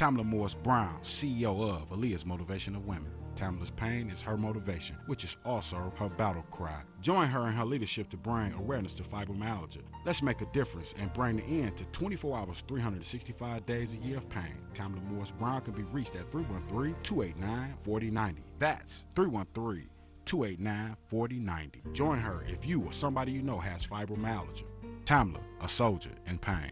Tamla Morris Brown, CEO of Aaliyah's Motivation of Women. Tamla's pain is her motivation, which is also her battle cry. Join her in her leadership to bring awareness to fibromyalgia. Let's make a difference and bring the end to 24 hours, 365 days a year of pain. Tamla Morris Brown can be reached at 313-289-4090. That's 313-289-4090. Join her if you or somebody you know has fibromyalgia. Tamla, a soldier in pain.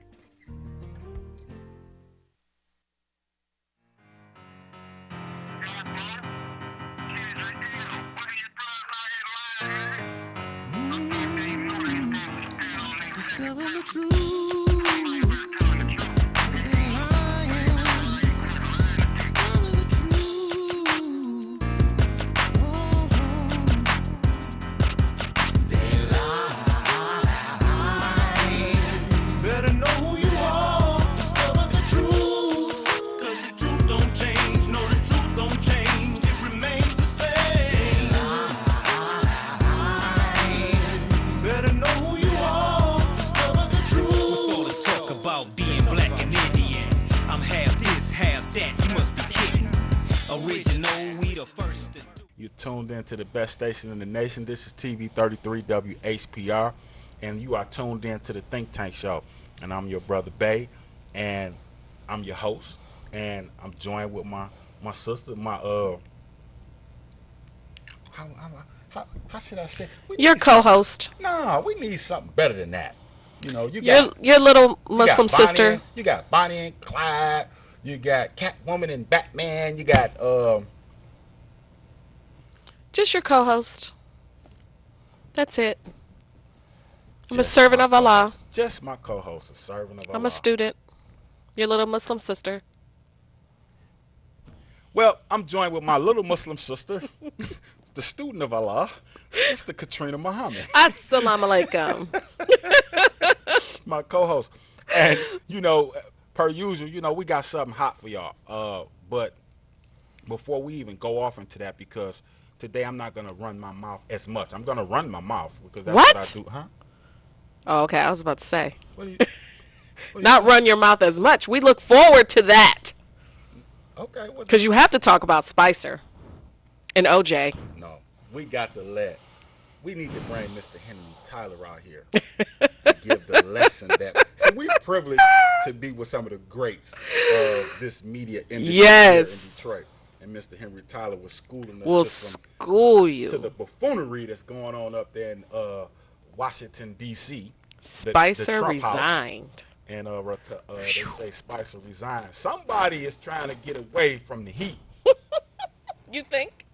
Discover the truth. You're tuned in to the best station in the nation. This is TV 33 WHPR, and you are tuned in to the Think Tank Show. And I'm your brother Bay, and I'm your host, and I'm joined with my sister, how should I say? Your co-host. Nah, we need something better than that. You know, your little Muslim sister. You got Bonnie and Clyde. You got Catwoman and Batman. You got Just your co-host. That's it. I'm a servant of Allah. Just my co-host, a servant of Allah. I'm a student. Your little Muslim sister. Well, I'm joined with my little Muslim sister, the student of Allah, Sister Katrina Muhammad. Assalamu alaikum. My co-host. And, per usual, we got something hot for y'all. But before we even go off into that, because today I'm not going to run my mouth as much. I'm going to run my mouth because that's what I do. Huh? Oh, okay. I was about to say. What do you, not run your mouth as much. We look forward to that. Okay. Because you have to talk about Spicer and OJ. No. We need to bring Mr. Henry Tyler out here to give the lesson that. See, we're privileged to be with some of the greats of this media industry here in Detroit. And Mr. Henry Tyler was schooling us. We'll school you to the buffoonery that's going on up there in Washington, D.C. Spicer resigned. House. And they say Spicer resigned. Somebody is trying to get away from the heat. You think?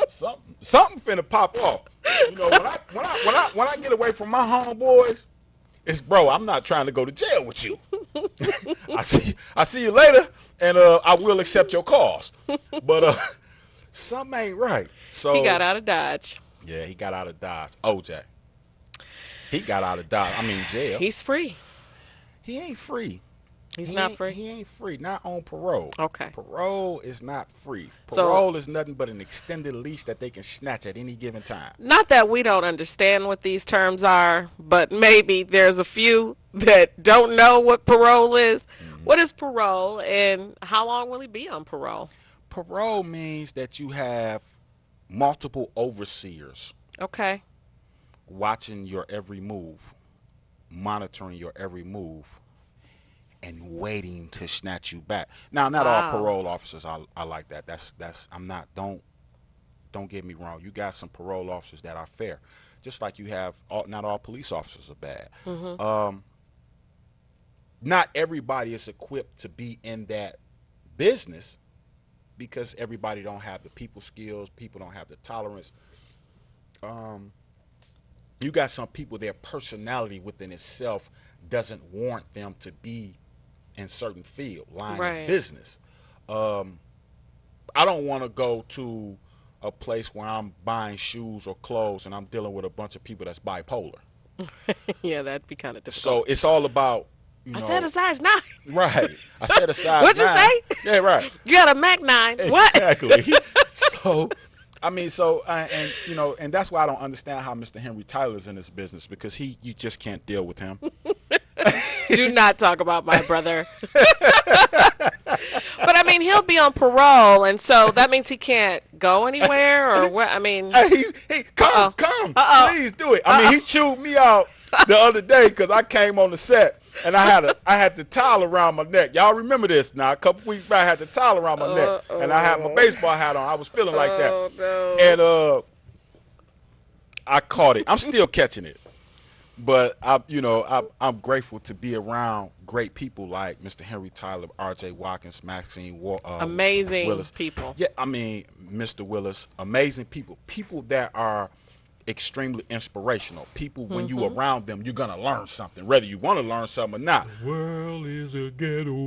Something finna pop off. When I get away from my homeboys, it's I'm not trying to go to jail with you. I see you later, and I will accept your calls. But something ain't right. So he got out of Dodge. Yeah, he got out of Dodge. OJ. He got out of Dodge. Jail. He's free. He ain't free. He's not free? He ain't free. Not on parole. Okay. Parole is not free. Parole is nothing but an extended leash that they can snatch at any given time. Not that we don't understand what these terms are, but maybe there's a few that don't know what parole is. Mm-hmm. What is parole, and how long will he be on parole? Parole means that you have multiple overseers. Okay. Watching your every move, monitoring your every move, and waiting to snatch you back. Now, not all parole officers are like that. Don't get me wrong. You got some parole officers that are fair, just like you have. Not all police officers are bad. Mm-hmm. Not everybody is equipped to be in that business because everybody don't have the people skills. People don't have the tolerance. You got some people, their personality within itself doesn't warrant them to be in certain field, line of business. I don't want to go to a place where I'm buying shoes or clothes and I'm dealing with a bunch of people that's bipolar. Yeah, that'd be kind of difficult. So it's all about, I said a size 9. Right. I said a size 9. What'd you say? Yeah, right. You got a Mac 9. Exactly. What? And that's why I don't understand how Mr. Henry Tyler's in this business, because you just can't deal with him. Do not talk about my brother. But mean, he'll be on parole, and so that means he can't go anywhere, or what? I mean, Hey, come, please do it. I mean, he chewed me out the other day because I came on the set and I had the towel around my neck. Y'all remember this now? A couple weeks back, I had the towel around my neck, and I had my baseball hat on. I was feeling like that, no. and I caught it. I'm still catching it. But I'm grateful to be around great people like Mr. Henry Tyler, R.J. Watkins, Maxine amazing Willis. people. Yeah, I mean, Mr. Willis, amazing people. People that are extremely inspirational. People, when you around them, you're gonna learn something, whether you want to learn something or not. The world is a ghetto.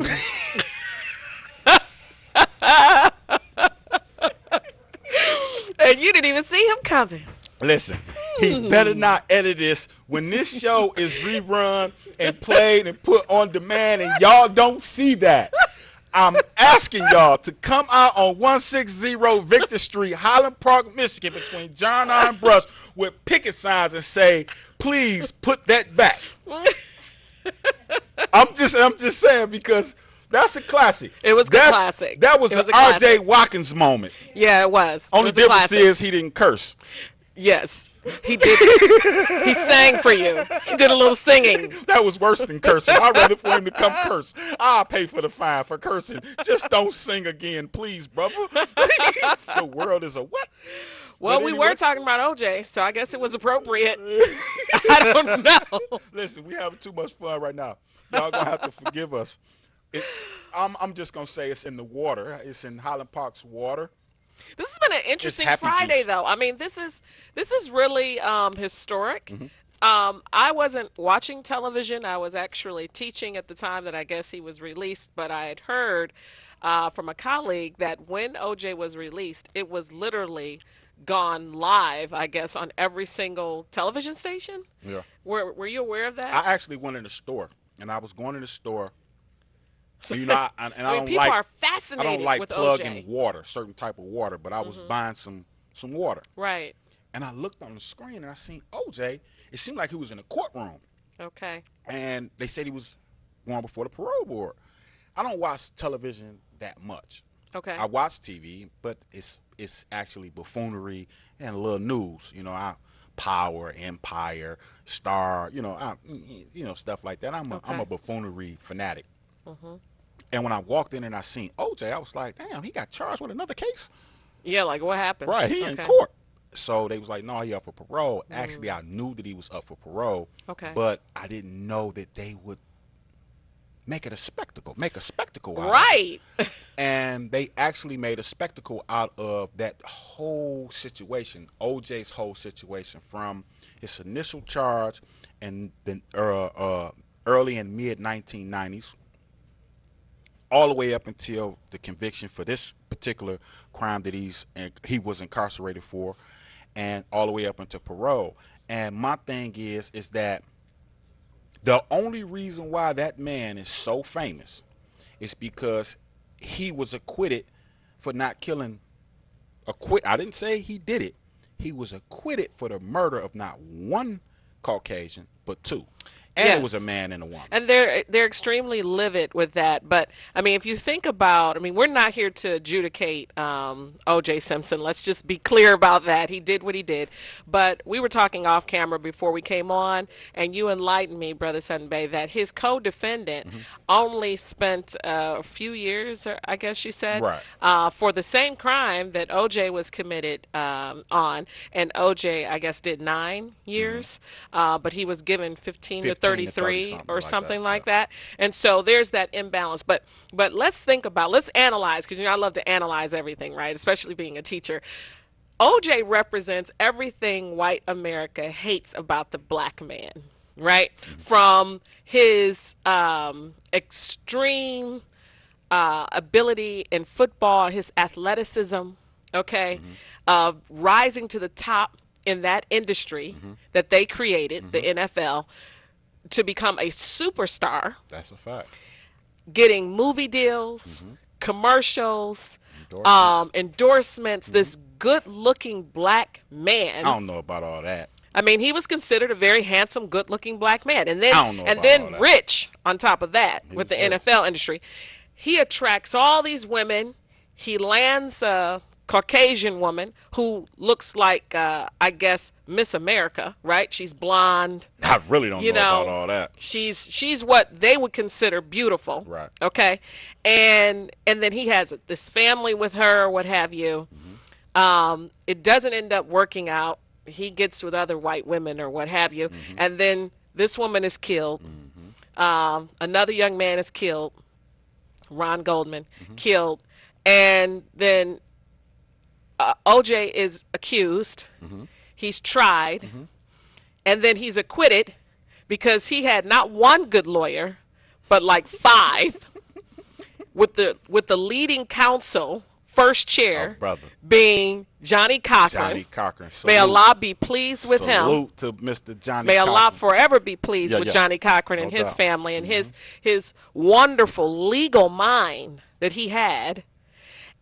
And you didn't even see him coming. Listen, he better not edit this when this show is rerun and played and put on demand and y'all don't see that. I'm asking y'all to come out on 160 Victor Street, Highland Park, Michigan, between John R. and Brush with picket signs and say, please put that back. I'm just saying because that's a classic. It was a classic. That was an R.J. Watkins moment. Yeah, it was. Only difference is he didn't curse. Yes, he did. He sang for you. He did a little singing. That was worse than cursing. I'd rather for him to come curse. I'll pay for the fine for cursing. Just don't sing again, please, brother. The world is a what? Well, we were talking about OJ, so I guess it was appropriate. I don't know. Listen, we having too much fun right now. Y'all gonna have to forgive us. I'm just gonna say it's in the water. It's in Highland Park's water. This has been an interesting Friday, though. I mean, this is really historic. I wasn't watching television. I was actually teaching at the time that I guess he was released, but I had heard from a colleague that when OJ was released, it was literally gone live, I guess, on every single television station. Yeah. Were you aware of that? I actually went in the store, and I was going in the store. So, you know, I don't people are fascinated I don't like with plugging OJ. water, certain type of water, but I was buying some water. Right. And I looked on the screen and I seen OJ. It seemed like he was in a courtroom. Okay. And they said he was going before the parole board. I don't watch television that much. Okay. I watch TV, but it's actually buffoonery and a little news. You know, Power, Empire, Star. You know, stuff like that. I'm a buffoonery fanatic. And when I walked in and I seen OJ, I was like, damn, he got charged with another case? Yeah, like what happened? Right, he in court. So they was like, no, he up for parole. Actually, I knew that he was up for parole. Okay. But I didn't know that they would make a spectacle out right. of it. And they actually made a spectacle out of that whole situation, OJ's whole situation, from his initial charge and then early and mid 1990s. All the way up until the conviction for this particular crime that he was incarcerated for, and all the way up until parole. And my thing is that the only reason why that man is so famous is because he was acquitted for not killing. I didn't say he did it. He was acquitted for the murder of not one Caucasian, but two. And yes. It was a man and a woman. And they're extremely livid with that. But, I mean, if you think about, I mean, we're not here to adjudicate O.J. Simpson. Let's just be clear about that. He did what he did. But we were talking off camera before we came on, and you enlightened me, Brother Sutton-Bay, that his co-defendant only spent a few years, I guess you said, right. For the same crime that O.J. was committed on. And O.J., I guess, did 9 years, but he was given 15 to 33 or something like that. And so there's that imbalance. But let's analyze, because I love to analyze everything, right? Especially being a teacher. OJ represents everything white America hates about the black man, right? From his extreme ability in football, his athleticism, okay, rising to the top in that industry that they created, the NFL, to become a superstar. That's a fact. Getting movie deals, commercials, endorsements, this good-looking black man. I don't know about all that. I mean, he was considered a very handsome, good-looking black man. And then rich on top of that with the NFL industry. he attracts all these women. He lands a Caucasian woman who looks like, I guess, Miss America, right? She's blonde. I really don't You know about know, all that. she's what they would consider beautiful. Right. Okay. And then he has this family with her, what have you. It doesn't end up working out. He gets with other white women or what have you. And then this woman is killed. Another young man is killed. Ron Goldman killed. And then OJ is accused. He's tried. And then he's acquitted because he had not one good lawyer, but like 5 with the leading counsel, first chair, being Johnny Cochran. Johnny Cochran. May Allah be pleased with him. Salute to Mr. Johnny May Allah Cochran. forever be pleased with Johnny Cochran and his family and his wonderful legal mind that he had.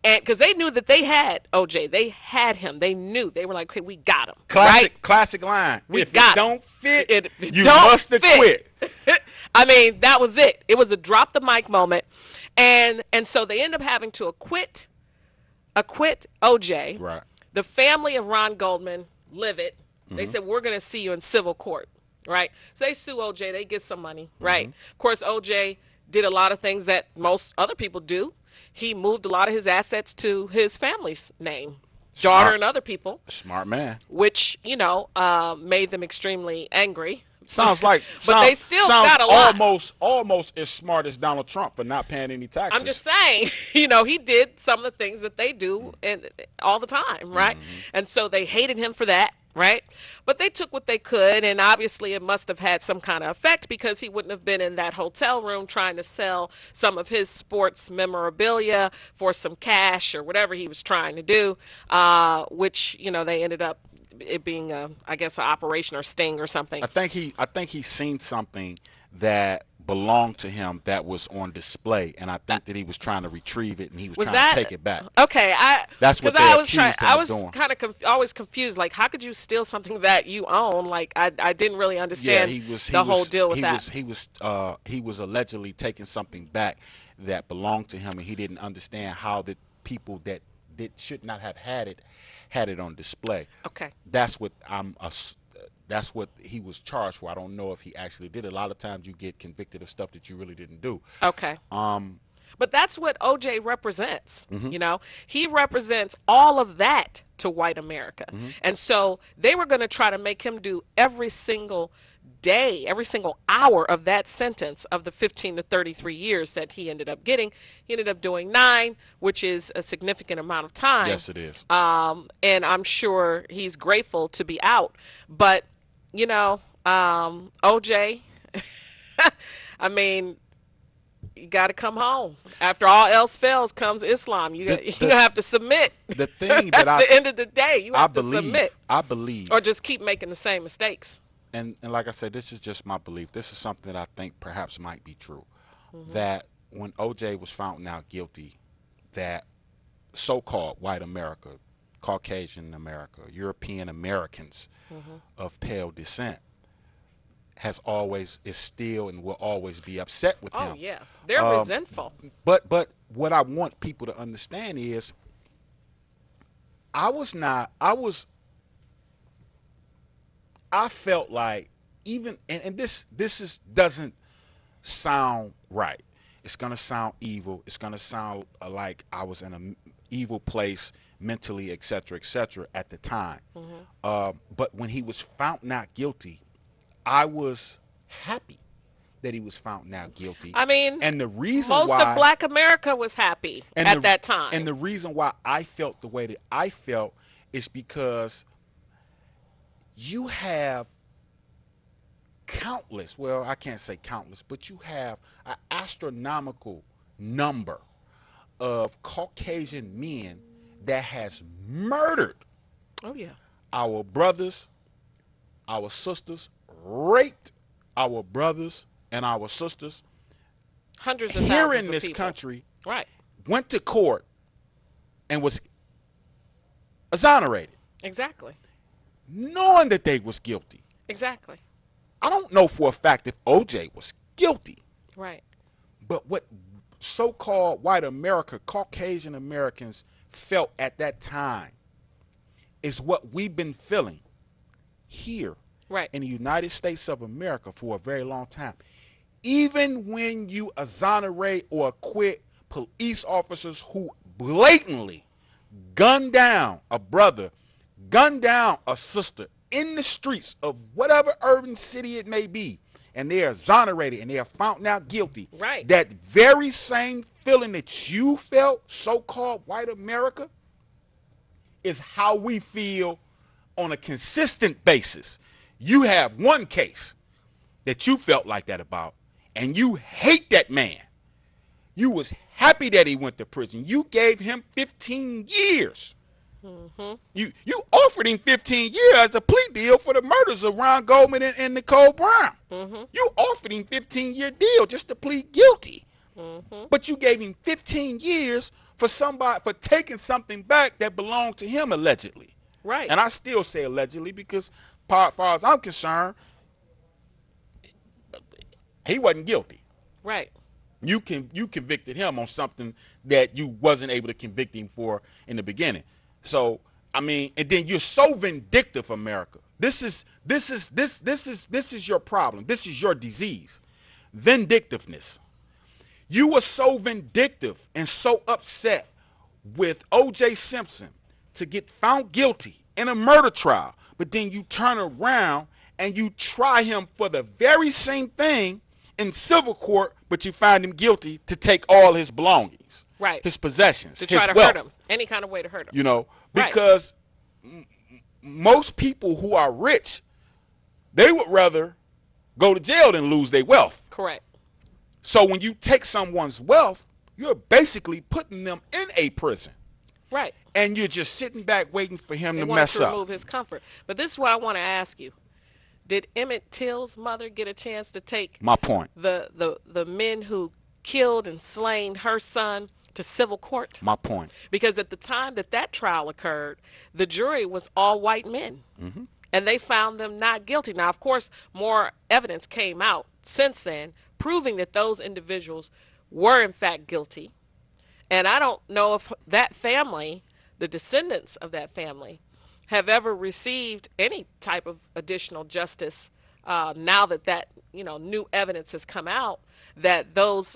And because they knew that they had OJ, they had him. They knew. They were like, "Okay, we got him." Classic line. We if got it don't fit, you don't must have quit. I mean, that was it. It was a drop the mic moment, and so they end up having to acquit OJ. Right. The family of Ron Goldman livid. They said, "We're going to see you in civil court." Right. So they sue OJ. They get some money. Right. Of course, OJ did a lot of things that most other people do. He moved a lot of his assets to his family's name, daughter and other people. Smart man. Which, made them extremely angry. Sounds like, but they still got a lot. Almost as smart as Donald Trump for not paying any taxes. I'm just saying, he did some of the things that they do all the time, right? And so they hated him for that, right? But they took what they could, and obviously it must have had some kind of effect because he wouldn't have been in that hotel room trying to sell some of his sports memorabilia for some cash or whatever he was trying to do, which, they ended up it being I guess an operation or sting or something. I think he seen something that belonged to him that was on display, and I think that he was trying to retrieve it and he was trying to take it back. Okay, that's what they accused him of doing. I was kind of always confused. Like, how could you steal something that you own? Like, I didn't really understand the whole deal with that. He was allegedly taking something back that belonged to him, and he didn't understand how the people that should not have had it on display. Okay. That's what that's what he was charged for. I don't know if he actually did it. A lot of times you get convicted of stuff that you really didn't do. Okay. But that's what OJ represents. He represents all of that to white America. And so they were going to try to make him do every single day, every single hour of that sentence of the 15 to 33 years that he ended up getting. He ended up doing 9, which is a significant amount of time. Yes, it is. And I'm sure he's grateful to be out. But, OJ, I mean, you got to come home. After all else fails comes Islam. You're going to have to submit. The thing That's the end of the day. You have to submit. I believe. Or just keep making the same mistakes. And like I said, this is just my belief. This is something that I think perhaps might be true. That when OJ was found out guilty, that so-called white America, Caucasian America, European Americans of pale descent is still and will always be upset with him. Oh, yeah. They're resentful. But what I want people to understand is I felt like even and this doesn't sound right. It's gonna sound evil. It's gonna sound like I was in an evil place mentally, etc., at the time. But when he was found not guilty, I was happy that he was found not guilty. I mean, and the reason most why of Black America was happy at that time. And the reason why I felt the way that I felt is because you have countless, well, I can't say countless, but you have an astronomical number of Caucasian men that has murdered our brothers, our sisters, raped our brothers and our sisters. Hundreds of here thousands in this of people. country, right? Went to court and was exonerated. Exactly. Knowing that they was guilty. Exactly. I don't know for a fact if OJ was guilty. Right. But what so-called white America, Caucasian Americans felt at that time is what we've been feeling here in the United States of America for a very long time. Even when you exonerate or acquit police officers who blatantly gun down a brother, gun down a sister in the streets of whatever urban city it may be, and they are exonerated and they are found now guilty, that very same feeling that you felt, so-called white America, is how we feel on a consistent basis. You have one case that you felt like that about, and you hate that man. You was happy that he went to prison. You gave him 15 years. You offered him 15 years as a plea deal for the murders of Ron Goldman and Nicole Brown. You offered him 15-year deal just to plead guilty. But you gave him 15 years for taking something back that belonged to him allegedly. And I still say allegedly because as far as I'm concerned, he wasn't guilty. You convicted him on something that you wasn't able to convict him for in the beginning. So I mean, and then you're so vindictive, America. This is your problem. This is your disease. Vindictiveness. You were so vindictive and so upset with O.J. Simpson to get found guilty in a murder trial, but then you turn around and you try him for the very same thing in civil court, but you find him guilty to take all his belongings, his possessions, to try his to wealth. hurt him, any kind of way to hurt him. You know, because most people who are rich, they would rather go to jail than lose their wealth. Correct. So when you take someone's wealth, you're basically putting them in a prison. Right. And you're just sitting back waiting for him to mess up. They want to remove his comfort. But this is what I want to ask you. Did Emmett Till's mother get a chance to take my point, the men who killed and slain her son to civil court? My point. Because at the time that trial occurred, the jury was all white men. And they found them not guilty. Now, of course, more evidence came out since then proving that those individuals were in fact guilty. And I don't know if that family, the descendants of that family, have ever received any type of additional justice now that new evidence has come out that those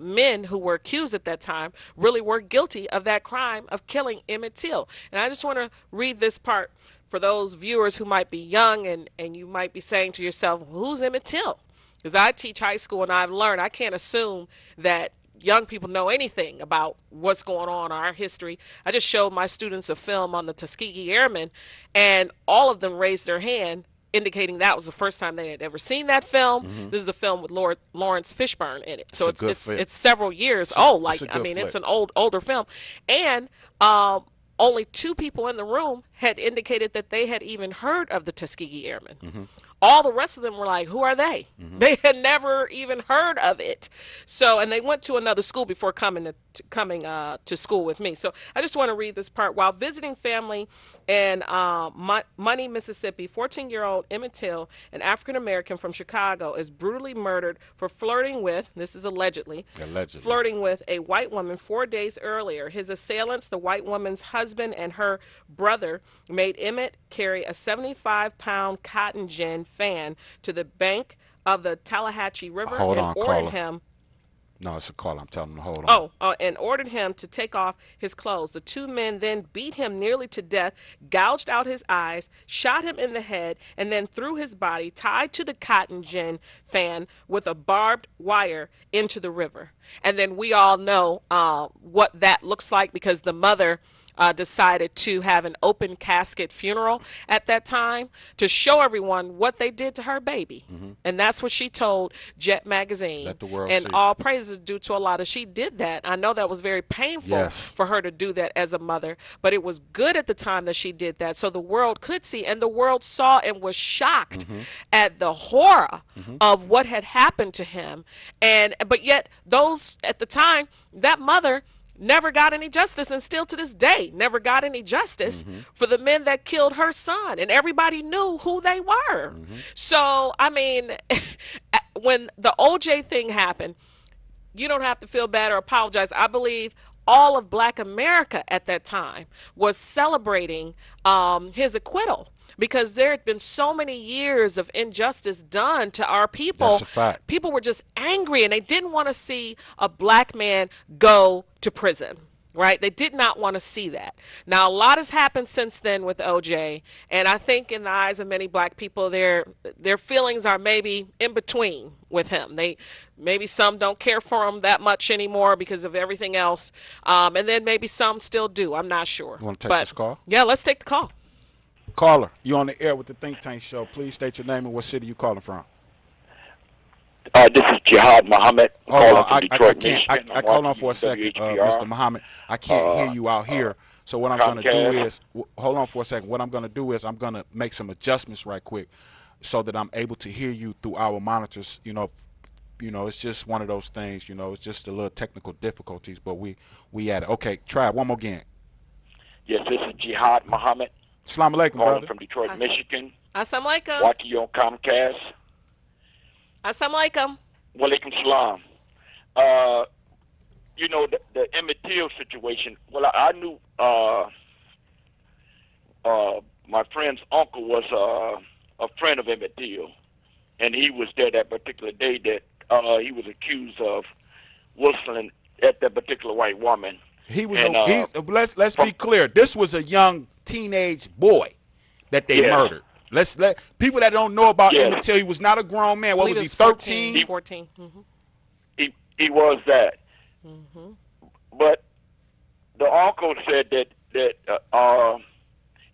men who were accused at that time really were guilty of that crime of killing Emmett Till. And I just want to read this part for those viewers who might be young and you might be saying to yourself, who's Emmett Till? Because I teach high school and I've learned I can't assume that young people know anything about what's going on in our history. I just showed my students a film on the Tuskegee Airmen, and all of them raised their hand, indicating that was the first time they had ever seen that film. This is the film with Lawrence Fishburne in it. So it's several years old. It's an older film. And only 2 people in the room had indicated that they had even heard of the Tuskegee Airmen. All the rest of them were like, who are they? They had never even heard of it. So, and they went to another school before coming to school with me. So I just want to read this part. While visiting family in Money, Mississippi, 14-year-old Emmett Till, an African-American from Chicago, is brutally murdered for flirting with, this is allegedly, flirting with a white woman 4 days earlier. His assailants, the white woman's husband and her brother, made Emmett carry a 75-pound cotton gin fan to the bank of the Tallahatchie River and ordered him. No, it's a call. I'm telling him to hold on. And ordered him to take off his clothes. The 2 men then beat him nearly to death, gouged out his eyes, shot him in the head, and then threw his body, tied to the cotton gin fan with a barbed wire, into the river. And then we all know what that looks like because the mother decided to have an open casket funeral at that time to show everyone what they did to her baby. And that's what she told Jet Magazine. Let the world and see. All praises due to Allah. She did that. I know that was very painful for her to do that as a mother, but it was good at the time that she did that so the world could see, and the world saw and was shocked at the horror of what had happened to him. But yet those at the time, that mother never got any justice, and still to this day never got any justice for the men that killed her son, and everybody knew who they were. So I mean, when the OJ thing happened, you don't have to feel bad or apologize. I believe all of Black America at that time was celebrating his acquittal because there had been so many years of injustice done to our That's people. a fact. People were just angry and they didn't want to see a black man go to prison. Right? They did not want to see that. Now, a lot has happened since then with OJ, and I think in the eyes of many black people, their feelings are maybe in between with him. They maybe some don't care for him that much anymore because of everything else, and then maybe some still do. I'm not sure. You want to take But this call? yeah, let's take the call. Caller, you on the air with the Think Tank Show. Please state your name and what city you calling from. This is Jihad Muhammad. Calling from Detroit, Michigan. I call on for a second, Mr. Muhammad. I can't hear you out here. So what I'm going to do is, hold on for a second. What I'm going to do is I'm going to make some adjustments right quick so that I'm able to hear you through our monitors. It's just one of those things. It's just a little technical difficulties, but we at it. Okay, try it one more again. Yes, this is Jihad Muhammad. Assalamu alaikum, calling brother. from Detroit, Michigan. Assalamu alaikum. Watching you on Comcast. Assalamu alaikum. Walaikum salam. The Emmett Till situation. Well, I knew my friend's uncle was a friend of Emmett Till, and he was there that particular day that he was accused of whistling at that particular white woman. He was. Let's be clear. This was a young teenage boy that they murdered. Let people that don't know about Emmett Till, he was not a grown man. What was he, 13? 14. Mm-hmm. He was that. Mm-hmm. But the uncle said that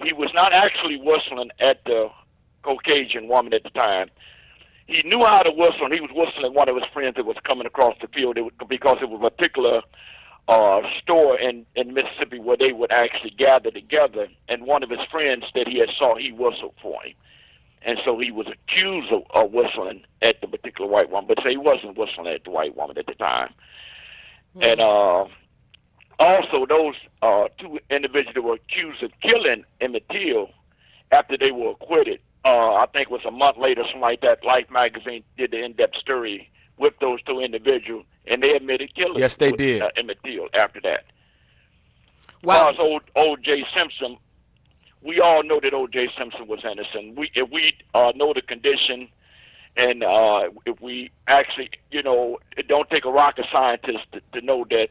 he was not actually whistling at the Caucasian woman at the time. He knew how to whistle, and he was whistling at one of his friends that was coming across the field because it was a particular store in Mississippi where they would actually gather together, and one of his friends that he had saw, he whistled for him. And so he was accused of whistling at the particular white woman, but he wasn't whistling at the white woman at the time. Mm-hmm. And also those two individuals that were accused of killing Emmett Till, after they were acquitted, I think it was a month later, something like that, Life magazine did the in-depth story with those two individuals, and they admitted killing Emmett Till after that. Wow. As far as O.J. Simpson, we all know that O.J. Simpson was innocent. If we know the condition, and if we actually, it don't take a rocket scientist to know that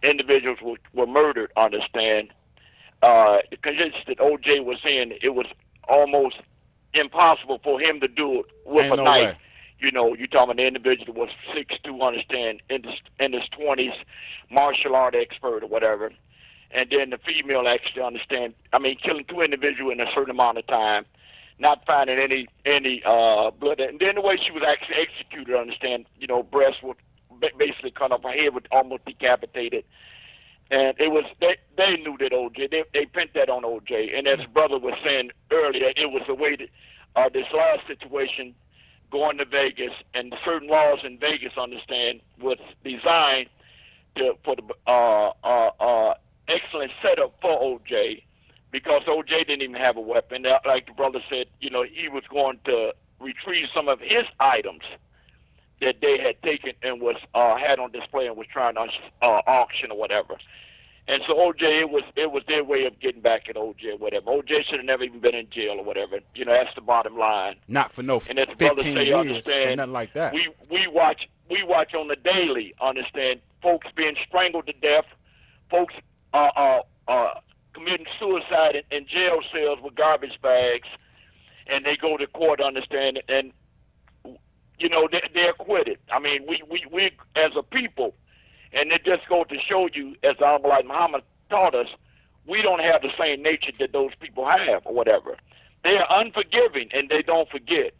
individuals were murdered, understand. The condition that O.J. was in, it was almost impossible for him to do it with a knife. Way. You're talking about the individual was 6'2", understand, in his 20s, martial art expert or whatever. And then the female actually understand, killing two individuals in a certain amount of time, not finding any blood. And then the way she was actually executed, understand, breasts were basically cut off, her head was almost decapitated. And it was, they knew that OJ, they pinned that on OJ. And as brother was saying earlier, it was the way that this last situation, going to Vegas, and certain laws in Vegas, understand, was designed for the excellent setup for OJ, because OJ didn't even have a weapon. Like the brother said, he was going to retrieve some of his items that they had taken and was had on display and was trying to auction or whatever. And so OJ, it was their way of getting back at OJ or whatever. OJ should have never even been in jail or whatever. That's the bottom line. Not for no 15 years or nothing like that. We watch on the daily, understand, folks being strangled to death, folks committing suicide in jail cells with garbage bags, and they go to court, understand, and they're acquitted. We as a people, and it just goes to show you, as Elijah Muhammad taught us, we don't have the same nature that those people have or whatever. They are unforgiving and they don't forget.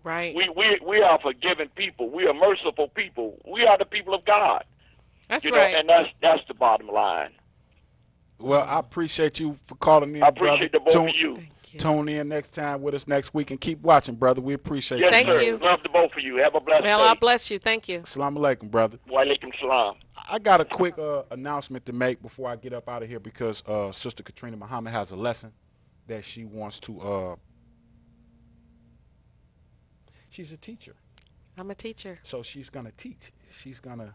Right. We are forgiving people. We are merciful people. We are the people of God. That's right. And that's the bottom line. Well, I appreciate you for calling in, I appreciate brother. the both of you. Tune in next time with us next week and keep watching, brother. We appreciate yes, you. Thank sir. you. Love the both of you. Have a blessed day. Allah bless you. Thank you. Assalamu alaikum, brother. Wa alaikum salam. I got a quick announcement to make before I get up out of here, because Sister Katrina Muhammad has a lesson that she wants to. She's a teacher. I'm a teacher. So she's gonna teach. She's gonna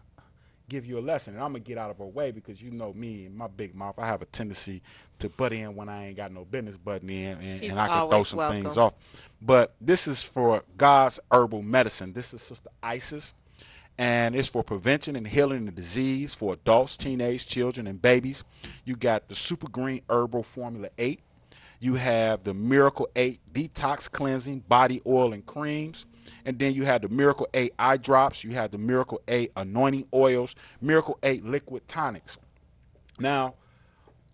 give you a lesson, and I'm gonna get out of her way because you know me and my big mouth. I have a tendency to butt in when I ain't got no business butting in, He's and I can throw always some welcome. things off. But this is for God's herbal medicine. This is Sister Isis, and it's for prevention and healing of disease for adults, teenage children, and babies. You got the Super Green Herbal Formula 8. You have the Miracle 8 Detox Cleansing Body Oil and Creams. And then you have the Miracle 8 Eye Drops. You have the Miracle 8 Anointing Oils. Miracle 8 Liquid Tonics. Now,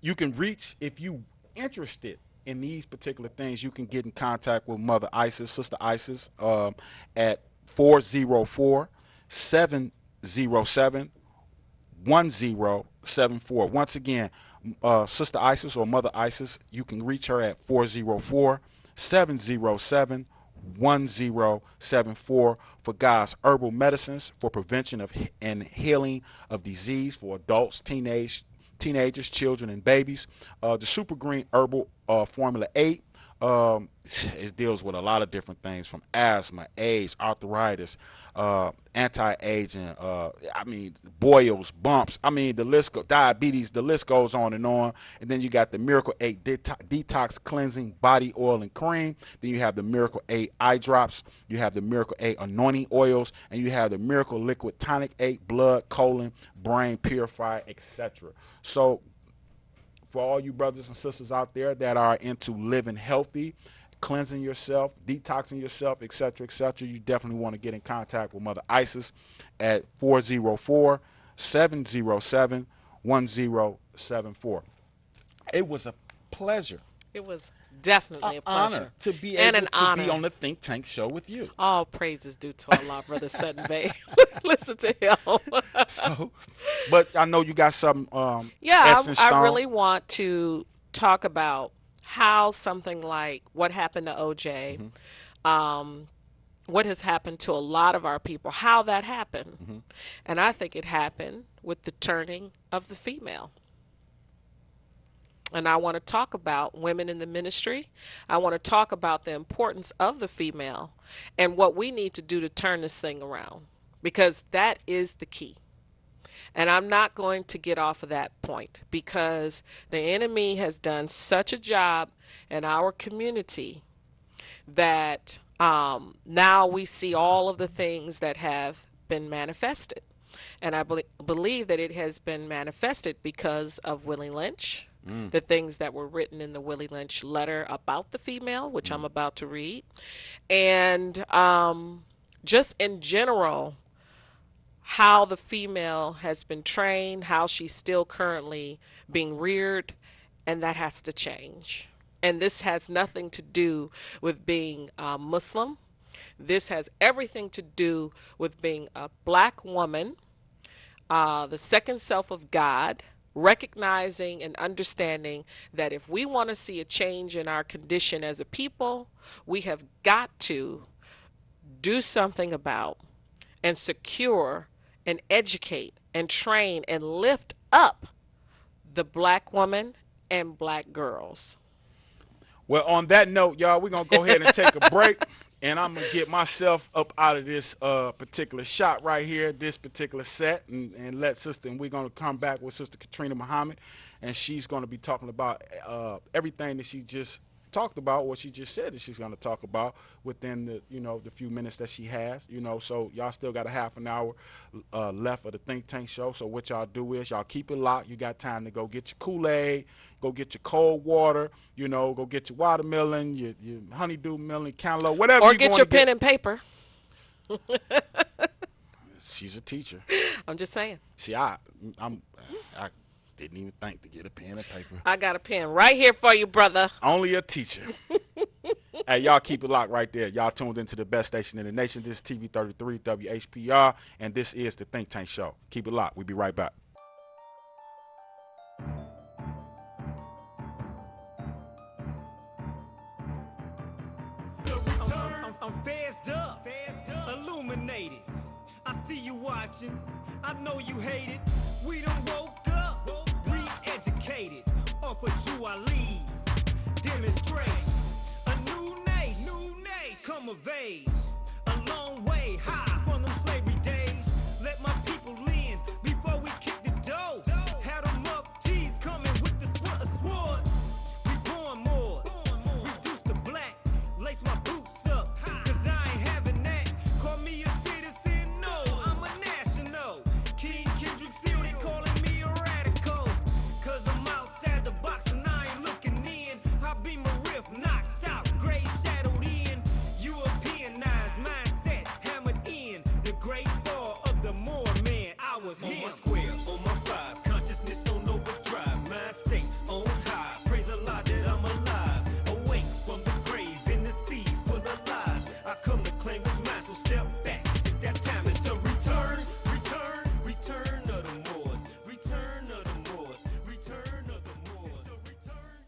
you can reach, if you interested in these particular things, you can get in contact with Mother Isis, Sister Isis, at 404-707-1074. Once again, Sister Isis or Mother Isis, you can reach her at 404-707-1074 for God's herbal medicines for prevention of and healing of disease for adults, teenagers, children, and babies. The Super Green Herbal Formula 8. It deals with a lot of different things from asthma, AIDS, arthritis, anti-aging, boils, bumps. The list diabetes, the list goes on. And then you got the Miracle 8 Detox Cleansing Body Oil and Cream. Then you have the Miracle 8 Eye Drops. You have the Miracle 8 Anointing Oils. And you have the Miracle Liquid Tonic 8 Blood, Colon, Brain Purifier, etc. So, for all you brothers and sisters out there that are into living healthy, cleansing yourself, detoxing yourself, etc., you definitely want to get in contact with Mother Isis at 404-707-1074. It was a pleasure. It was definitely a pleasure. Honor to be and able an to honor. be on the Think Tank show with you. All praises due to Allah, Brother Sutton Bay. Listen to him. So, but I know you got some Yeah, Essence I Stone. really want to talk about how something like what happened to OJ, what has happened to a lot of our people, how that happened. And I think it happened with the turning of the female. And I want to talk about women in the ministry. I want to talk about the importance of the female and what we need to do to turn this thing around, because that is the key. And I'm not going to get off of that point because the enemy has done such a job in our community that now we see all of the things that have been manifested. And I believe that it has been manifested because of Willie Lynch, the things that were written in the Willie Lynch letter about the female, which I'm about to read, and just in general, how the female has been trained, how she's still currently being reared, and that has to change. And this has nothing to do with being Muslim. This has everything to do with being a black woman, the second self of God, recognizing and understanding that if we want to see a change in our condition as a people, we have got to do something about and secure and educate and train and lift up the black woman and black girls. Well, on that note, y'all, we're going to go ahead and take a break. And I'm going to get myself up out of this particular shot right here, this particular set, and let Sister, and we're going to come back with Sister Katrina Muhammad, and she's going to be talking about everything that she just talked about, what she just said that she's going to talk about within the, the few minutes that she has, so y'all still got a half an hour left of the Think Tank show. So what y'all do is y'all keep it locked. You got time to go get your Kool-Aid, go get your cold water, go get your watermelon, your honeydew melon, cantaloupe, whatever. Or get your pen and paper. She's a teacher. I'm just saying. See, I didn't even think to get a pen and paper. I got a pen right here for you, brother. Only a teacher. Hey, y'all keep it locked right there. Y'all tuned into the best station in the nation. This is TV 33 WHPR, and this is the Think Tank Show. Keep it locked. We'll be right back. I'm phased up, illuminated. I see you watching. I know you hate it. We done woke up, re-educated off of Jubilees. Demonstrate a new nation, come of age. long way high from them slavery days. Let my people in before we kick the dough. Had them up T's coming with the swords. We born more, reduce the black, lace my boots up, cause I ain't having that. Call me a citizen, no, I'm a national. King Kendrick Seal, they calling me a radical, cause I'm outside the box and I ain't looking in. I be my riff knocked out, gray shadowed in, Europeanized mindset hammered in. The great fall of the Moor man, I was on him. My square, on my five, consciousness on overdrive, mind state on high. Praise Allah that I'm alive, awake from the grave in the sea full of lies. I come to claim what's mine, so step back. It's that time, it's the return of the Moors, return of the Moors, return of the Moors, the return.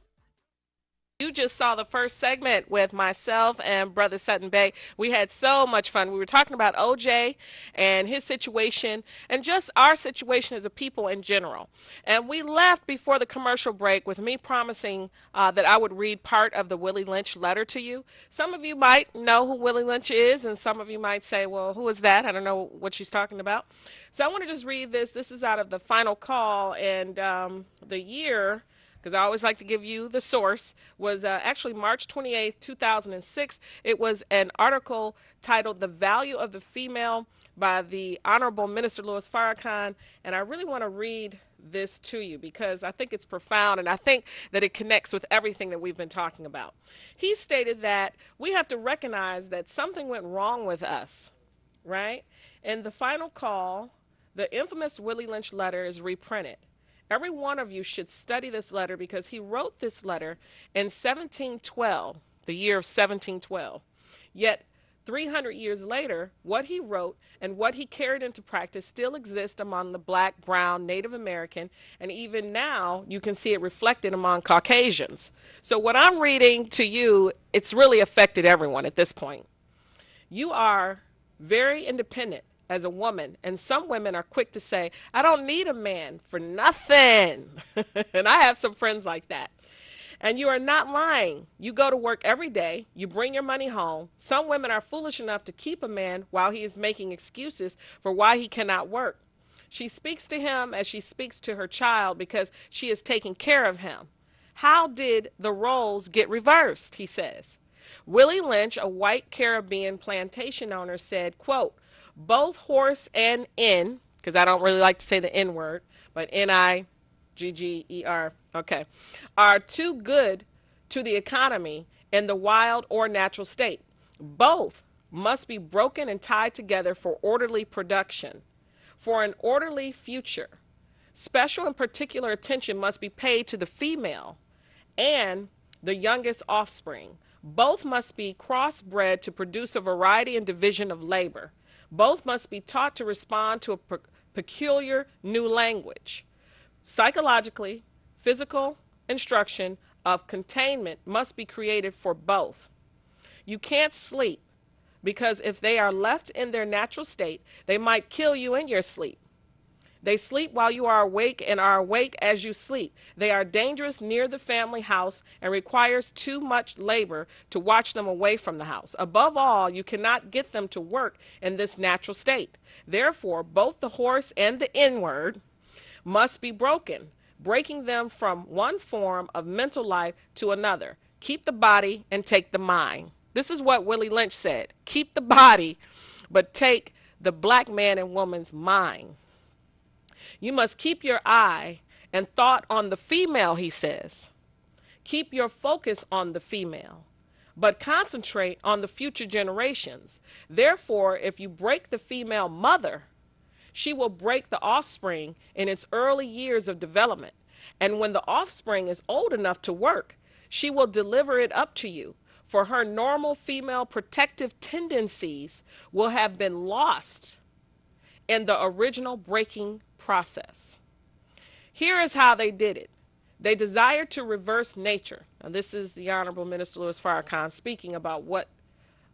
You just saw the first segment with myself and Brother Sutton Bay. We had so much fun. We were talking about OJ and his situation and just our situation as a people in general. And we left before the commercial break with me promising that I would read part of the Willie Lynch letter to you. Some of you might know who Willie Lynch is, and some of you might say, well, who is that? I don't know what she's talking about. So I want to just read this. This is out of the Final Call, and the year, because I always like to give you the source, was actually March 28th, 2006. It was an article titled The Value of the Female by the Honorable Minister Louis Farrakhan, and I really want to read this to you because I think it's profound and I think that it connects with everything that we've been talking about. He stated that we have to recognize that something went wrong with us, right? In the Final Call, the infamous Willie Lynch letter is reprinted. Every one of you should study this letter because he wrote this letter in 1712, the year of 1712. Yet 300 years later, what he wrote and what he carried into practice still exists among the Black, brown, Native American, and even now you can see it reflected among Caucasians. So what I'm reading to you, it's really affected everyone at this point. You are very independent as a woman, and some women are quick to say, I don't need a man for nothing. And I have some friends like that. And you are not lying. You go to work every day. You bring your money home. Some women are foolish enough to keep a man while he is making excuses for why he cannot work. She speaks to him as she speaks to her child because she is taking care of him. How did the roles get reversed, he says. Willie Lynch, a white Caribbean plantation owner, said, quote, both horse and N, because I don't really like to say the N word, but N-I-G-G-E-R, okay, are too good to the economy in the wild or natural state. Both must be broken and tied together for orderly production. For an orderly future, special and particular attention must be paid to the female and the youngest offspring. Both must be crossbred to produce a variety and division of labor. Both must be taught to respond to a peculiar new language. Psychologically, physical instruction of containment must be created for both. You can't sleep because if they are left in their natural state, they might kill you in your sleep. They sleep while you are awake and are awake as you sleep. They are dangerous near the family house and requires too much labor to watch them away from the house. Above all, you cannot get them to work in this natural state. Therefore, both the horse and the N-word must be broken, breaking them from one form of mental life to another. Keep the body and take the mind. This is what Willie Lynch said. Keep the body, but take the black man and woman's mind. You must keep your eye and thought on the female, he says. Keep your focus on the female, but concentrate on the future generations. Therefore, if you break the female mother, she will break the offspring in its early years of development. And when the offspring is old enough to work, she will deliver it up to you, for her normal female protective tendencies will have been lost in the original breaking process. Here is how they did it. They desired to reverse nature. Now, this is the Honorable Minister Louis Farrakhan speaking about what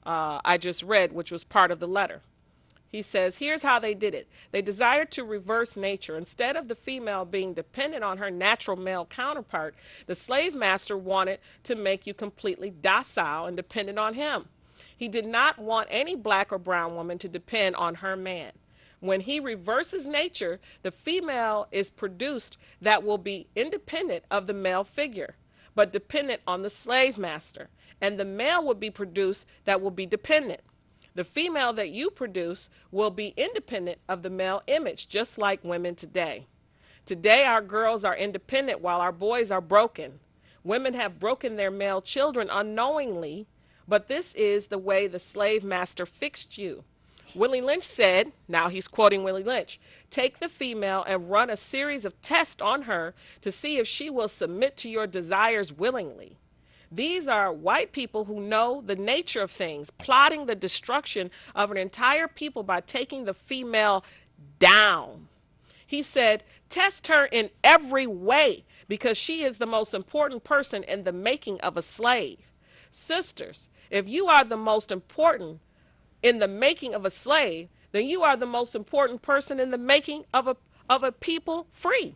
I just read, which was part of the letter. He says, here's how they did it. They desired to reverse nature. Instead of the female being dependent on her natural male counterpart, the slave master wanted to make you completely docile and dependent on him. He did not want any black or brown woman to depend on her man. When he reverses nature, the female is produced that will be independent of the male figure, but dependent on the slave master. And the male will be produced that will be dependent. The female that you produce will be independent of the male image, just like women today. Today, our girls are independent while our boys are broken. Women have broken their male children unknowingly, but this is the way the slave master fixed you. Willie Lynch said, now he's quoting Willie Lynch, take the female and run a series of tests on her to see if she will submit to your desires willingly. These are white people who know the nature of things, plotting the destruction of an entire people by taking the female down. He said, test her in every way because she is the most important person in the making of a slave. Sisters, if you are the most important in the making of a slave, then you are the most important person in the making of a people free.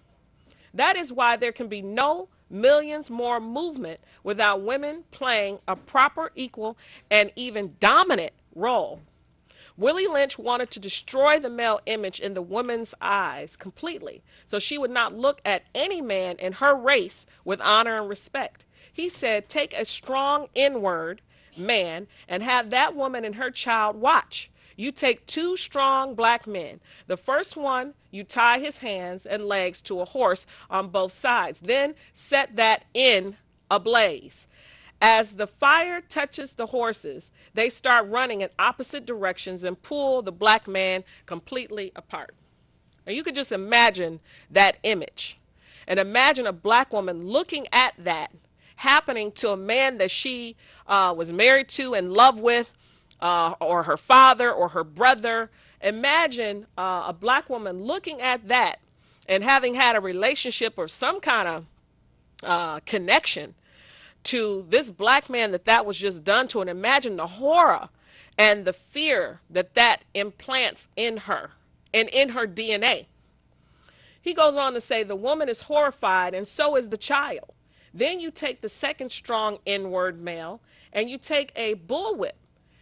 That is why there can be no millions more movement without women playing a proper, equal, and even dominant role. Willie Lynch wanted to destroy the male image in the woman's eyes completely, so she would not look at any man in her race with honor and respect. He said, take a strong inward man and have that woman and her child watch. You take two strong black men. The first one, you tie his hands and legs to a horse on both sides. Then set that in ablaze. As the fire touches the horses, they start running in opposite directions and pull the black man completely apart. Now you could just imagine that image. And imagine a black woman looking at that happening to a man that she was married to and loved with, or her father or her brother. Imagine a black woman looking at that and having had a relationship or some kind of connection to this black man that was just done to. And imagine the horror and the fear that implants in her and in her DNA. He goes on to say the woman is horrified and so is the child. Then you take the second strong inward male and you take a bullwhip.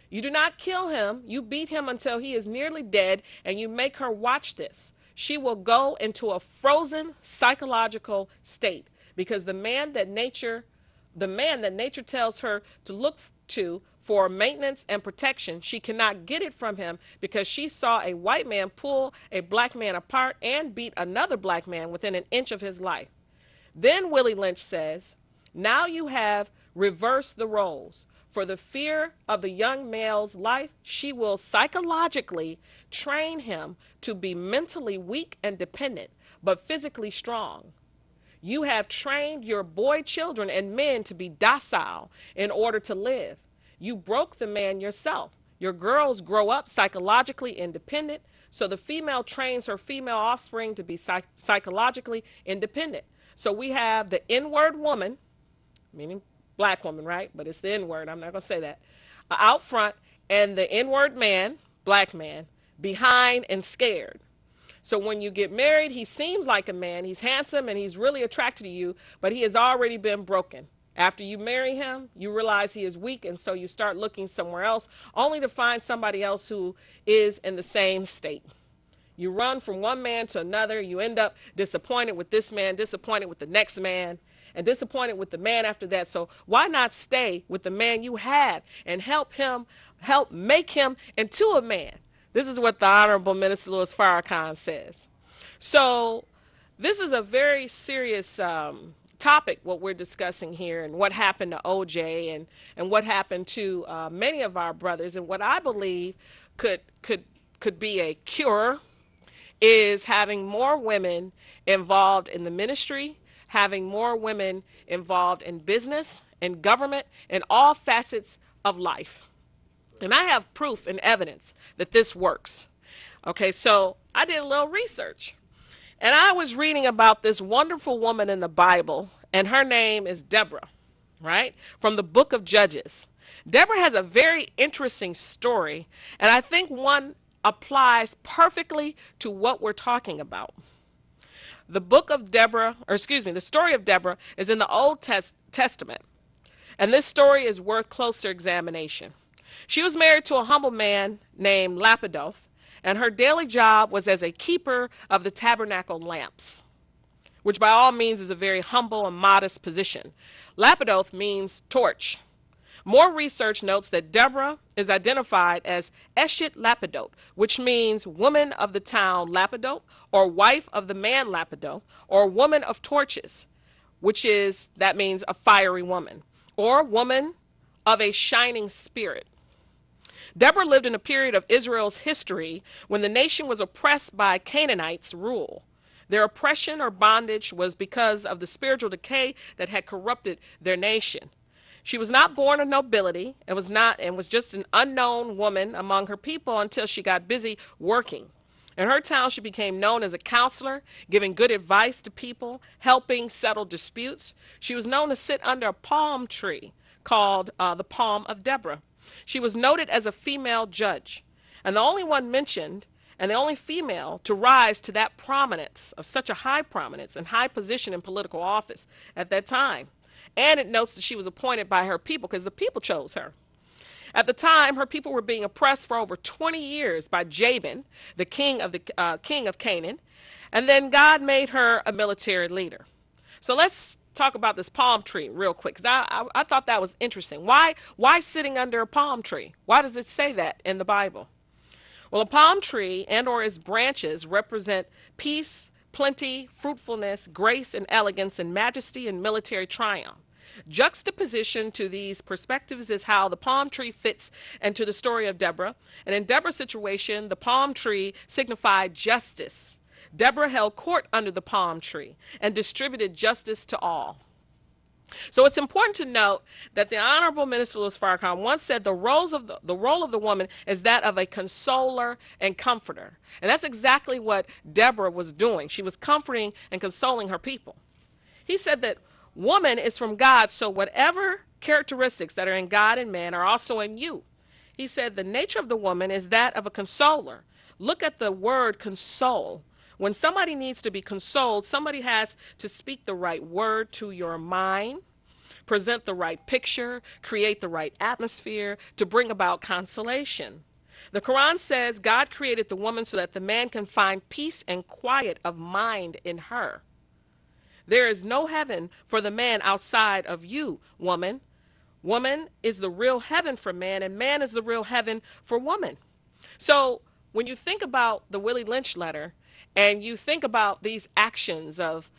You do not kill him. You beat him until he is nearly dead and you make her watch this. She will go into a frozen psychological state because the man that nature tells her to look to for maintenance and protection, she cannot get it from him because she saw a white man pull a black man apart and beat another black man within an inch of his life. Then Willie Lynch says, now you have reversed the roles. For the fear of the young male's life, she will psychologically train him to be mentally weak and dependent, but physically strong. You have trained your boy children and men to be docile in order to live. You broke the man yourself. Your girls grow up psychologically independent, so the female trains her female offspring to be psychologically independent. So we have the inward woman, meaning black woman, right? But it's the inward, I'm not going to say that, out front, and the inward man, black man, behind and scared. So when you get married, he seems like a man, he's handsome and he's really attracted to you, but he has already been broken. After you marry him, you realize he is weak, and so you start looking somewhere else, only to find somebody else who is in the same state. You run from one man to another, you end up disappointed with this man, disappointed with the next man, and disappointed with the man after that. So why not stay with the man you have and help make him into a man? This is what the Honorable Minister Louis Farrakhan says. So this is a very serious topic, what we're discussing here, and what happened to OJ and what happened to many of our brothers. And what I believe could be a cure is having more women involved in the ministry, having more women involved in business and government and all facets of life. And I have proof and evidence that this works. Okay, so I did a little research. And I was reading about this wonderful woman in the Bible, and her name is Deborah, right? From the book of Judges. Deborah has a very interesting story, and I think one applies perfectly to what we're talking about. The story of Deborah is in the Old Testament. And this story is worth closer examination. She was married to a humble man named Lapidoth, and her daily job was as a keeper of the tabernacle lamps, which by all means is a very humble and modest position. Lapidoth means torch. More research notes that Deborah is identified as Eshet Lapidoth, which means woman of the town Lapidoth, or wife of the man Lapidoth, or woman of torches, that means a fiery woman, or woman of a shining spirit. Deborah lived in a period of Israel's history when the nation was oppressed by Canaanites' rule. Their oppression or bondage was because of the spiritual decay that had corrupted their nation. She was not born of nobility and was just an unknown woman among her people until she got busy working. In her town, she became known as a counselor, giving good advice to people, helping settle disputes. She was known to sit under a palm tree called the Palm of Deborah. She was noted as a female judge, and the only one mentioned and the only female to rise to that prominence, of such a high prominence and high position in political office at that time. And it notes that she was appointed by her people because the people chose her. At the time, her people were being oppressed for over 20 years by Jabin, the king of Canaan, and then God made her a military leader. So let's talk about this palm tree real quick, because I thought that was interesting. Why sitting under a palm tree? Why does it say that in the Bible? Well, a palm tree and or its branches represent peace, plenty, fruitfulness, grace and elegance and majesty and military triumph. Juxtaposition to these perspectives is how the palm tree fits into the story of Deborah. And in Deborah's situation, the palm tree signified justice. Deborah held court under the palm tree and distributed justice to all. So it's important to note that the Honorable Minister Louis Farrakhan once said the role of the woman is that of a consoler and comforter. And that's exactly what Deborah was doing. She was comforting and consoling her people. He said that woman is from God, so whatever characteristics that are in God and man are also in you. He said the nature of the woman is that of a consoler. Look at the word console. When somebody needs to be consoled, somebody has to speak the right word to your mind, present the right picture, create the right atmosphere to bring about consolation. The Quran says God created the woman so that the man can find peace and quiet of mind in her. There is no heaven for the man outside of you, woman. Woman is the real heaven for man, and man is the real heaven for woman. So when you think about the Willie Lynch letter, and you think about these actions of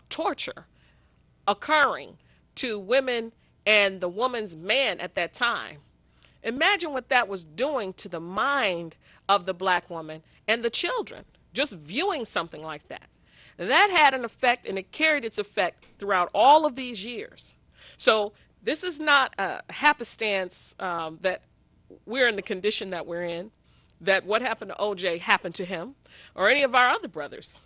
torture occurring to women and the woman's man at that time, imagine what that was doing to the mind of the black woman and the children, just viewing something like that. That had an effect, and it carried its effect throughout all of these years. So this is not a happenstance that we're in the condition that we're in, that what happened to OJ happened to him or any of our other brothers.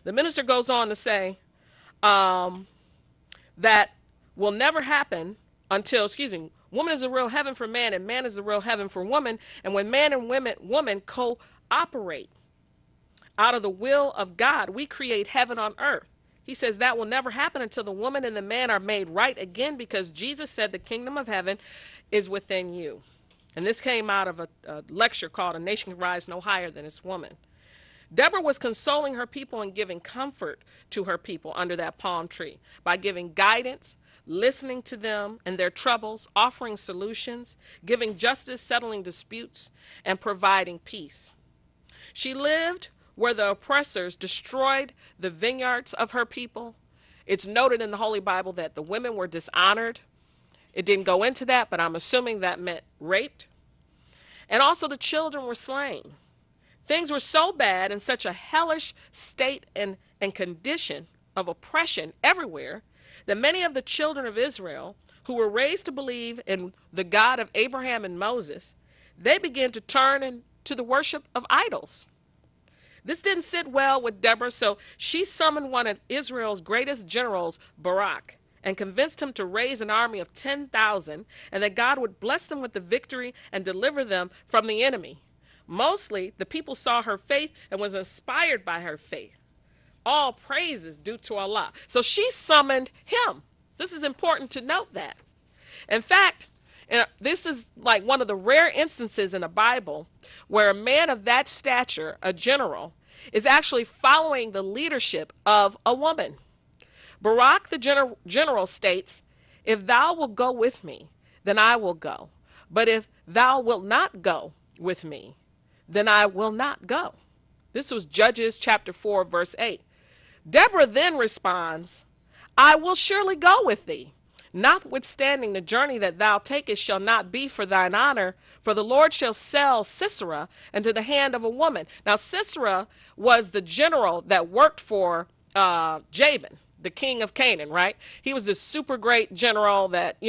The minister goes on to say that will never happen until, woman is a real heaven for man and man is a real heaven for woman. And when man and woman cooperate out of the will of God, we create heaven on earth. He says that will never happen until the woman and the man are made right again, because Jesus said the kingdom of heaven is within you. And this came out of a lecture called A Nation Can Rise No Higher Than Its Woman. Deborah was consoling her people and giving comfort to her people under that palm tree by giving guidance, listening to them and their troubles, offering solutions, giving justice, settling disputes, and providing peace. She lived where the oppressors destroyed the vineyards of her people. It's noted in the Holy Bible that the women were dishonored. It didn't go into that, but I'm assuming that meant raped. And also the children were slain. Things were so bad, in such a hellish state and condition of oppression everywhere, that many of the children of Israel who were raised to believe in the God of Abraham and Moses, they began to turn to the worship of idols. This didn't sit well with Deborah, so she summoned one of Israel's greatest generals, Barak, and convinced him to raise an army of 10,000 and that God would bless them with the victory and deliver them from the enemy. Mostly, the people saw her faith and was inspired by her faith. All praises due to Allah. So she summoned him. This is important to note that. In fact, And this is like one of the rare instances in the Bible where a man of that stature, a general, is actually following the leadership of a woman. Barak the general states, "If thou wilt go with me, then I will go. But if thou wilt not go with me, then I will not go." This was Judges chapter 4, verse 8. Deborah then responds, "I will surely go with thee. Notwithstanding the journey that thou takest shall not be for thine honor, for the Lord shall sell Sisera into the hand of a woman." Now, Sisera was the general that worked for Jabin, the king of Canaan, right? He was this super great general that,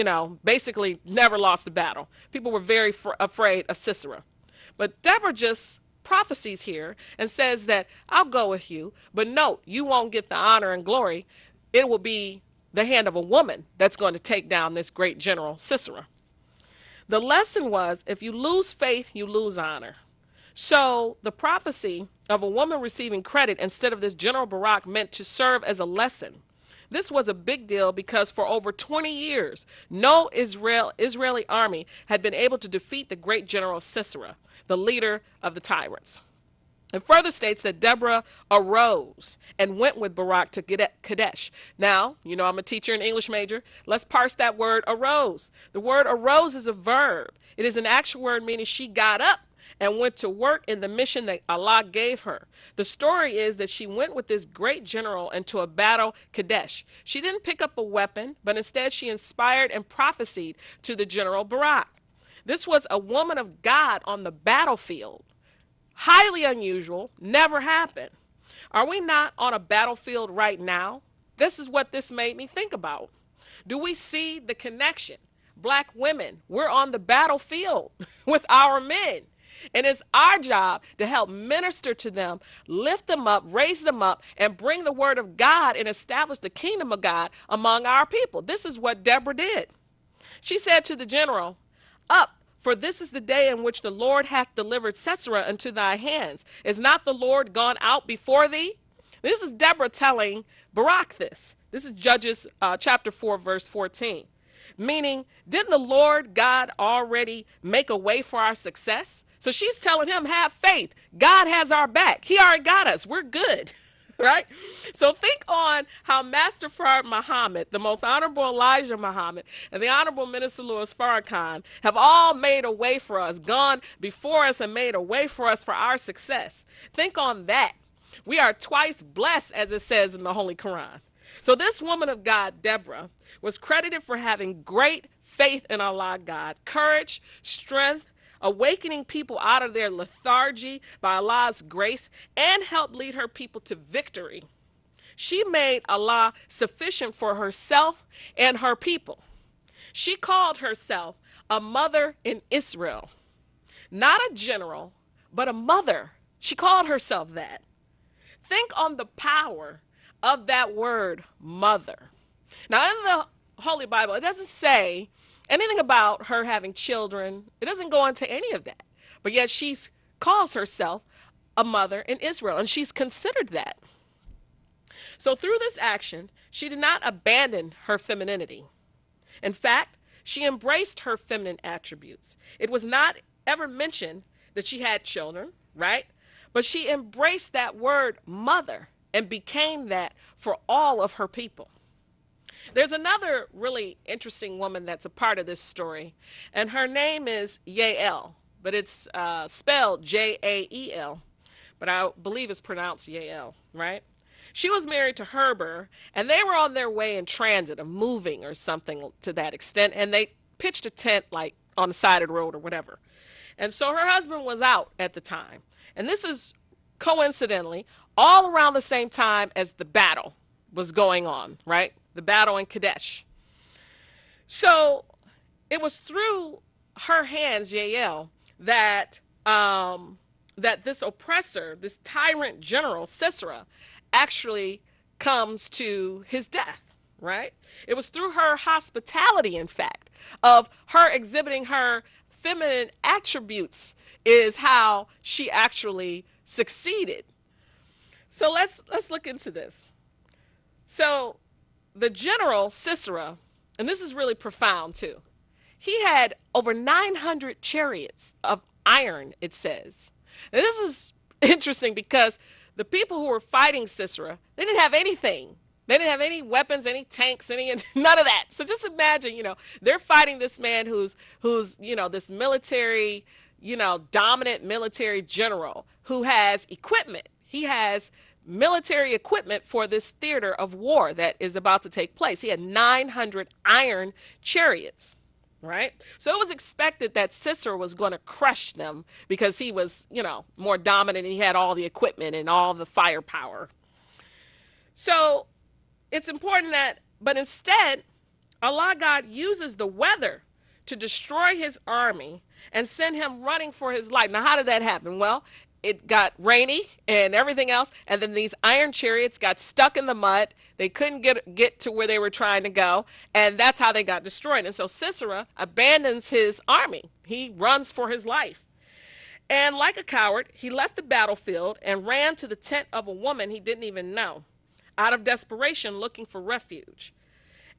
basically never lost a battle. People were very afraid of Sisera. But Deborah just prophesies here and says that I'll go with you, but note, you won't get the honor and glory. It will be the hand of a woman that's going to take down this great general Sisera. The lesson was, if you lose faith, you lose honor. So the prophecy of a woman receiving credit instead of this General Barak meant to serve as a lesson. This was a big deal because for over 20 years, no Israeli army had been able to defeat the great general Sisera, the leader of the tyrants. It further states that Deborah arose and went with Barak to Kadesh. Now, I'm a teacher and English major. Let's parse that word arose. The word arose is a verb. It is an actual word meaning she got up and went to work in the mission that Allah gave her. The story is that she went with this great general into a battle, Kadesh. She didn't pick up a weapon, but instead she inspired and prophesied to the general Barak. This was a woman of God on the battlefield. Highly unusual, never happened. Are we not on a battlefield right now? This is what this made me think about. Do we see the connection? Black women, we're on the battlefield with our men. And it's our job to help minister to them, lift them up, raise them up, and bring the word of God and establish the kingdom of God among our people. This is what Deborah did. She said to the general, "Up, for this is the day in which the Lord hath delivered Sisera into thy hands. Is not the Lord gone out before thee?" This is Deborah telling Barak this. This is Judges chapter 4, verse 14. Meaning, didn't the Lord God already make a way for our success? So she's telling him, have faith. God has our back. He already got us. We're good. Right? So think on how Master Fard Muhammad, the most honorable Elijah Muhammad, and the honorable Minister Louis Farrakhan have all made a way for us, gone before us and made a way for us for our success. Think on that. We are twice blessed, as it says in the Holy Quran. So this woman of God, Deborah, was credited for having great faith in Allah God, courage, strength, awakening people out of their lethargy by Allah's grace, and helped lead her people to victory. She made Allah sufficient for herself and her people. She called herself a mother in Israel. Not a general, but a mother. She called herself that. Think on the power of that word, mother. Now, in the Holy Bible, it doesn't say anything about her having children. It doesn't go into any of that. But yet she calls herself a mother in Israel, and she's considered that. So through this action, she did not abandon her femininity. In fact, she embraced her feminine attributes. It was not ever mentioned that she had children, right? But she embraced that word mother and became that for all of her people. There's another really interesting woman that's a part of this story, and her name is Yael, but it's spelled Jael, but I believe it's pronounced Yael, right? She was married to Heber, and they were on their way in transit, or moving or something to that extent, and they pitched a tent like on the side of the road or whatever. And so her husband was out at the time. And this is coincidentally all around the same time as the battle was going on, right? The battle in Kadesh. So it was through her hands, Yael, that this oppressor, this tyrant general, Sisera, actually comes to his death, right? It was through her hospitality, in fact, of her exhibiting her feminine attributes is how she actually succeeded. So let's look into this. So the general Sisera, and this is really profound too, He had over 900 chariots of iron, it says. And this is interesting because the people who were fighting Sisera, they didn't have anything. They didn't have any weapons, any tanks, none of that. So just imagine, they're fighting this man who's this military, dominant military general who has equipment. He has military equipment for this theater of war that is about to take place. He had 900 iron chariots. Right? So it was expected that Sisera was going to crush them because he was, more dominant and he had all the equipment and all the firepower. So it's important but instead, Allah God uses the weather to destroy his army and send him running for his life. Now, how did that happen? Well, it got rainy and everything else, and then these iron chariots got stuck in the mud. They couldn't get to where they were trying to go, and that's how they got destroyed. And so Sisera abandons his army. He runs for his life. And like a coward, he left the battlefield and ran to the tent of a woman he didn't even know, out of desperation, looking for refuge.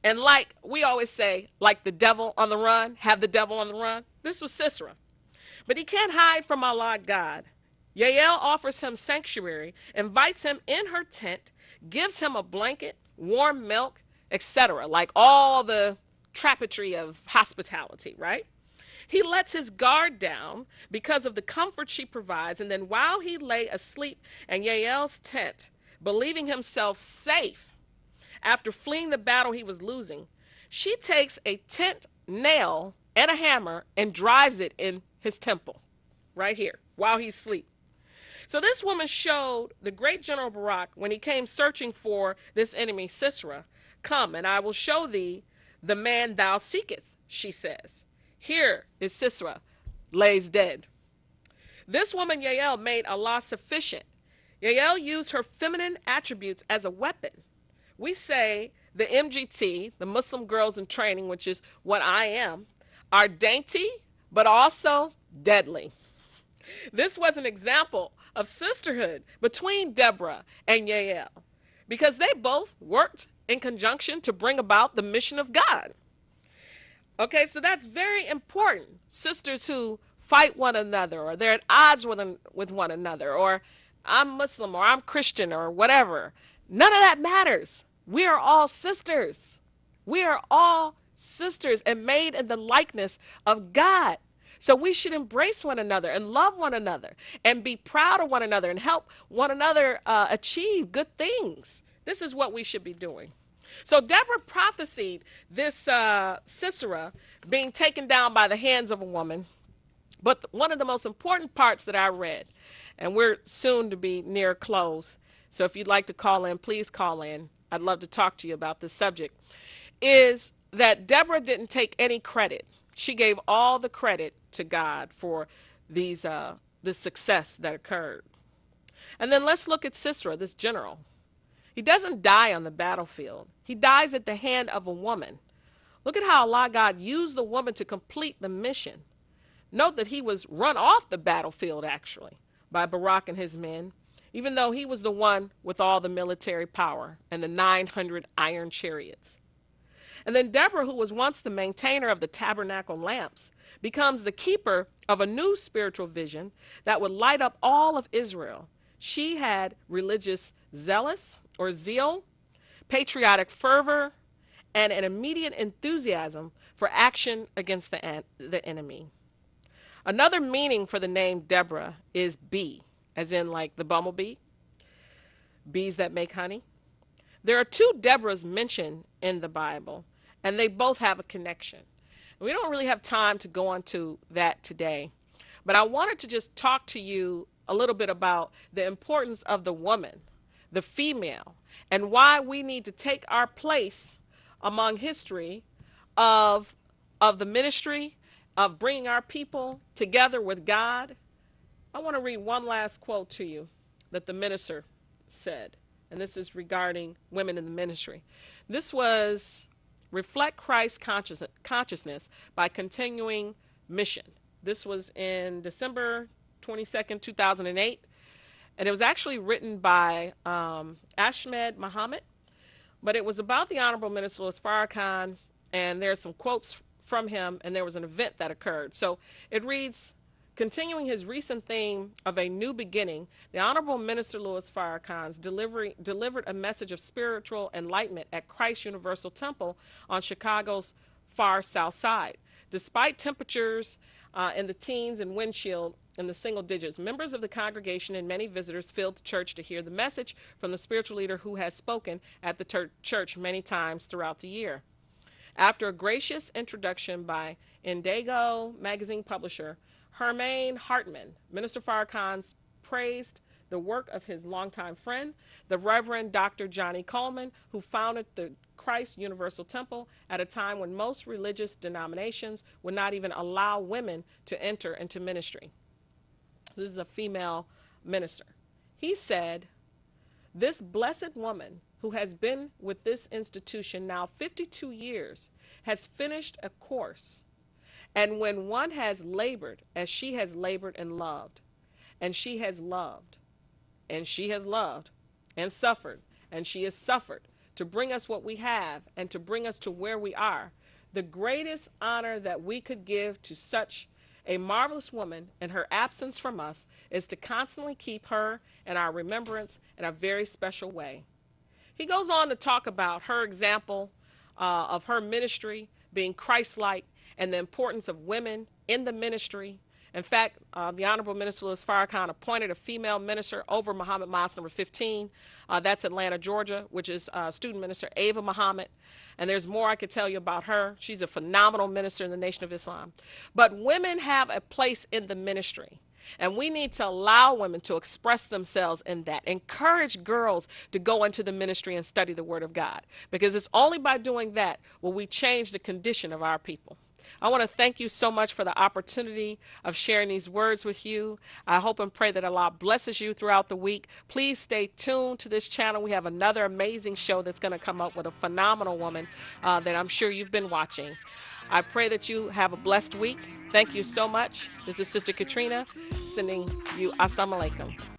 And like we always say, like the devil on the run, have the devil on the run. This was Sisera. But he can't hide from Allah God. Yael offers him sanctuary, invites him in her tent, gives him a blanket, warm milk, etc., like all the trapetry of hospitality, right? He lets his guard down because of the comfort she provides, and then while he lay asleep in Yael's tent, believing himself safe after fleeing the battle he was losing, she takes a tent nail and a hammer and drives it in his temple, right here, while he's asleep. So this woman showed the great General Barak, when he came searching for this enemy, Sisera, "Come, and I will show thee the man thou seekest," she says. "Here is Sisera, lays dead." This woman, Yael, made Allah sufficient. Yael used her feminine attributes as a weapon. We say the MGT, the Muslim Girls in Training, which is what I am, are dainty, but also deadly. This was an example of sisterhood between Deborah and Yael, because they both worked in conjunction to bring about the mission of God. Okay, so that's very important. Sisters who fight one another, or they're at odds with one another, or I'm Muslim, or I'm Christian, or whatever. None of that matters. We are all sisters. We are all sisters and made in the likeness of God. So we should embrace one another and love one another and be proud of one another and help one another achieve good things. This is what we should be doing. So Deborah prophesied this Sisera being taken down by the hands of a woman. But one of the most important parts that I read, and we're soon to be near close, so if you'd like to call in, please call in. I'd love to talk to you about this subject, is that Deborah didn't take any credit. She gave all the credit to God for this success that occurred. And then let's look at Sisera, this general. He doesn't die on the battlefield. He dies at the hand of a woman. Look at how Allah God used the woman to complete the mission. Note that he was run off the battlefield, actually, by Barak and his men, even though he was the one with all the military power and the 900 iron chariots. And then Deborah, who was once the maintainer of the tabernacle lamps, becomes the keeper of a new spiritual vision that would light up all of Israel. She had religious zeal, patriotic fervor, and an immediate enthusiasm for action against the enemy. Another meaning for the name Deborah is bee, as in like the bumblebee, bees that make honey. There are two Deborahs mentioned in the Bible, and they both have a connection. We don't really have time to go into that today, but I wanted to just talk to you a little bit about the importance of the woman, the female, and why we need to take our place among history of the ministry, of bringing our people together with God. I want to read one last quote to you that the minister said, and this is regarding women in the ministry. This was reflect Christ's consciousness by continuing mission. This was in December 22nd, 2008, and it was actually written by Ahmed Muhammad, but it was about the Honorable Minister Louis Farrakhan, and there's some quotes from him, and there was an event that occurred. So it reads, continuing his recent theme of a new beginning, the Honorable Minister Louis Farrakhan delivered a message of spiritual enlightenment at Christ Universal Temple on Chicago's far south side. Despite temperatures in the teens and wind chill in the single digits, members of the congregation and many visitors filled the church to hear the message from the spiritual leader who has spoken at the church many times throughout the year. After a gracious introduction by Indigo magazine publisher Hermaine Hartman, Minister Farrakhan praised the work of his longtime friend, the Reverend Dr. Johnny Coleman, who founded the Christ Universal Temple at a time when most religious denominations would not even allow women to enter into ministry. This is a female minister. He said, "This blessed woman who has been with this institution now 52 years has finished a course. And when one has labored as she has labored and loved, and she has loved, and she has loved, and suffered, and she has suffered, to bring us what we have and to bring us to where we are, the greatest honor that we could give to such a marvelous woman in her absence from us is to constantly keep her in our remembrance in a very special way." He goes on to talk about her example of her ministry being Christ-like and the importance of women in the ministry. In fact, the Honorable Minister Louis Farrakhan appointed a female minister over Muhammad Mosque number 15. That's Atlanta, Georgia, which is student minister Ava Muhammad. And there's more I could tell you about her. She's a phenomenal minister in the Nation of Islam. But women have a place in the ministry. And we need to allow women to express themselves in that. Encourage girls to go into the ministry and study the Word of God. Because it's only by doing that will we change the condition of our people. I want to thank you so much for the opportunity of sharing these words with you. I hope and pray that Allah blesses you throughout the week. Please stay tuned to this channel. We have another amazing show that's going to come up with a phenomenal woman that I'm sure you've been watching. I pray that you have a blessed week. Thank you so much. This is Sister Katrina sending you Assalamu Alaikum.